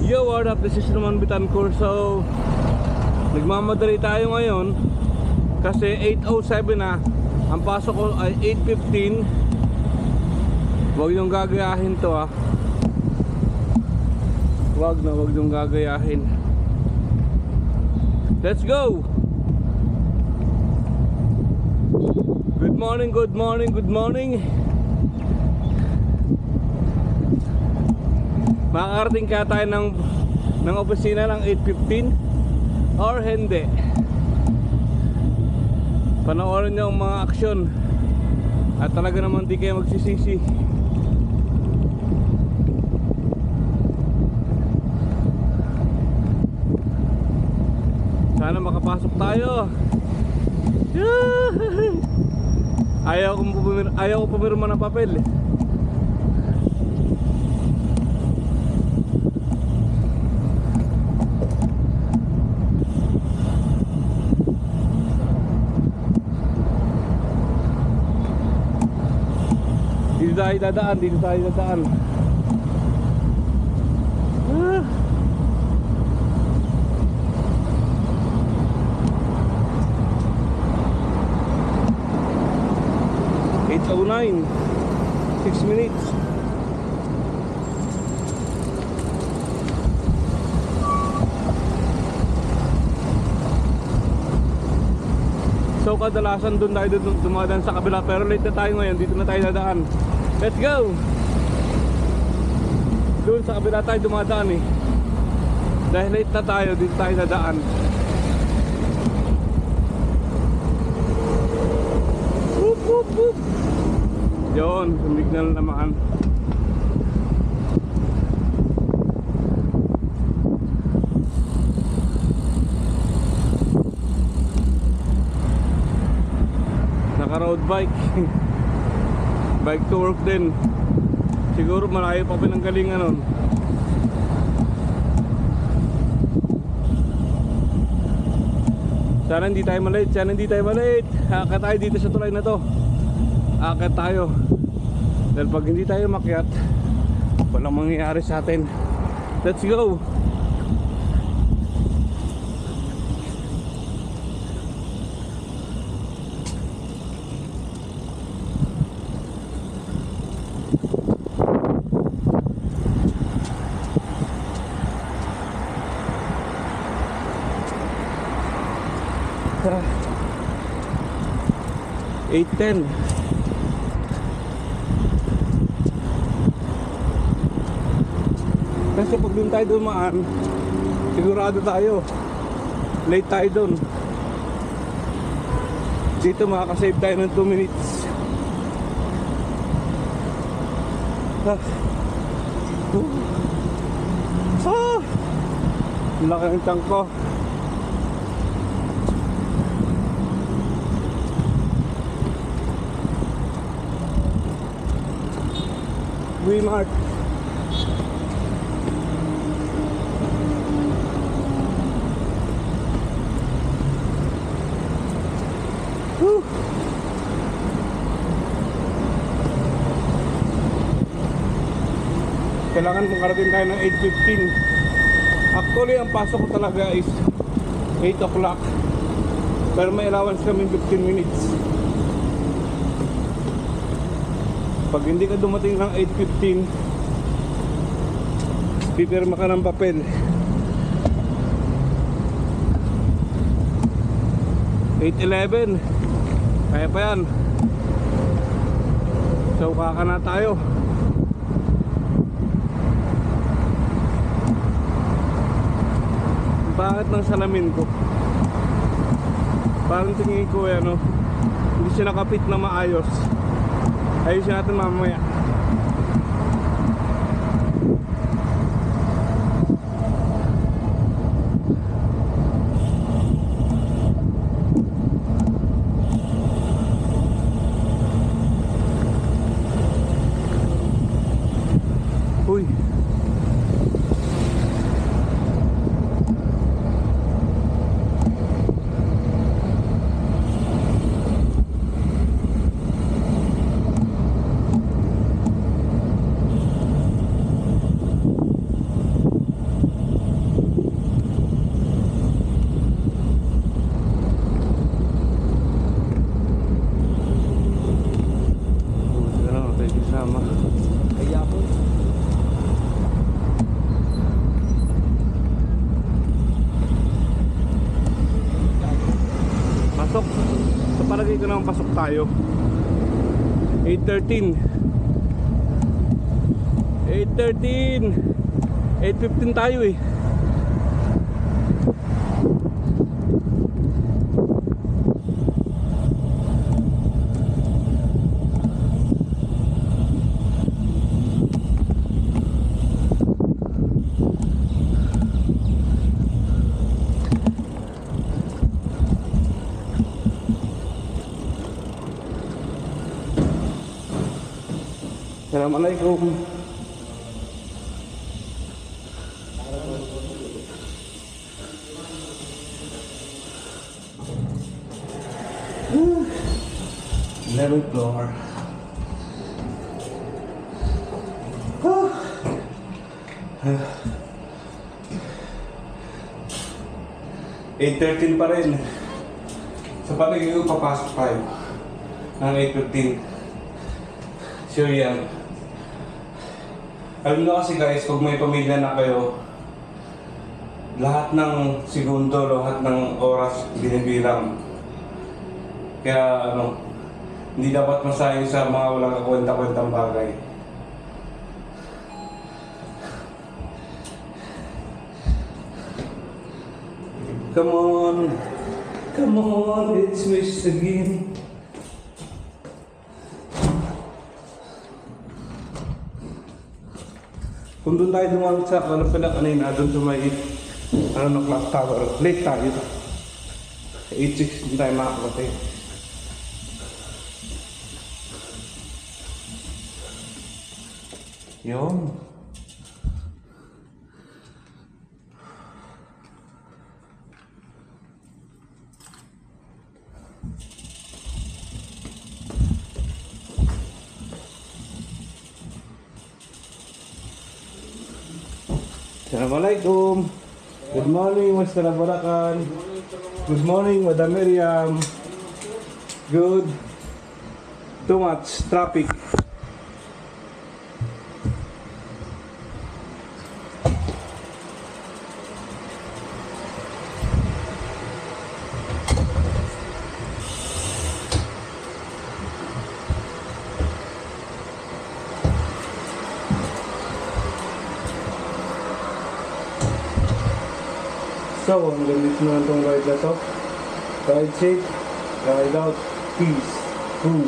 Yo, what up? This is Roman Bitancur. So, nagmamadali tayo ngayon kasi 8:07 na. Ang pasok ko ay 8:15. Huwag niyong gagayahin to, ha. Huwag niyong gagayahin. Let's go! Good morning, good morning, good morning. Makakarating kaya tayo ng opisina ng 8:15 or hindi? Panoorin nyo ang mga aksyon at talaga naman di kayo magsisisi. Sana makapasok tayo. Ayaw ko pumirma ng papel. Dito tayo dadaan. Ah. (8:09) 6 minutes. So kadalasan doon tayo dumadaan sa kabila, pero late na tayo ngayon, dito na tayo dadaan. Let's go! Doon sa kabila tayo dumadaan eh. Dahil late na tayo, dito tayo dadaan. Whoop, whoop, whoop. Yun, sumignal naman. Naka-road bike. Bike to work din. Siguro malayo pa pinanggalingan nun. Sana hindi tayo malate. Akit tayo dito sa tulay na to. Akit tayo. Dahil pag hindi tayo makyat, walang mangyayari sa atin. Let's go! Tara. 8:10. Kasi pag doon tayo dumaan, sigurado tayo late tayo doon. Dito makakasave tayo ng 2 minutes. Laki ng tank ko. Mark. Woo. Kailangan makarating tayo ng 8:15. Actually, ang pasok ko talaga is 8 o'clock. Pero may allowance kami 15 minutes. Pag hindi ka dumating ng 8:15, pipirma ka ng papel. 8:11, kaya pa yan. So kaka na tayo. Bakit ng salamin ko? Parang tingin ko ano, hindi siya nakapit na maayos. Ayusin natin mamaya. Uy. Pasok. So palagay ko naman pasok tayo. 8:13. 8:13. 8:15 tayo eh. Assalamualaikum. Level floor. 8:13 pa rin. Sa palagay ko papasok tayo ng 8:15. Sure yan. Alam nyo kasi guys, pag may pamilya na kayo, lahat ng segundo, lahat ng oras binibilang. Kaya ano, hindi dapat masayang sa mga walang kakwenta-kwentang bagay. Come on, come on, let's wish again. Kung doon tayo dumamit sa kanina, doon sa may clock tower, late tayo. 8:06 tayo makakapatay. Yun. Assalamualaikum. Good morning, Mr. Barakan. Good morning, Madam Miriam. Good. Too much traffic. So, ang gamit mo na itong ride na to. Ride safe, ride out, peace, food.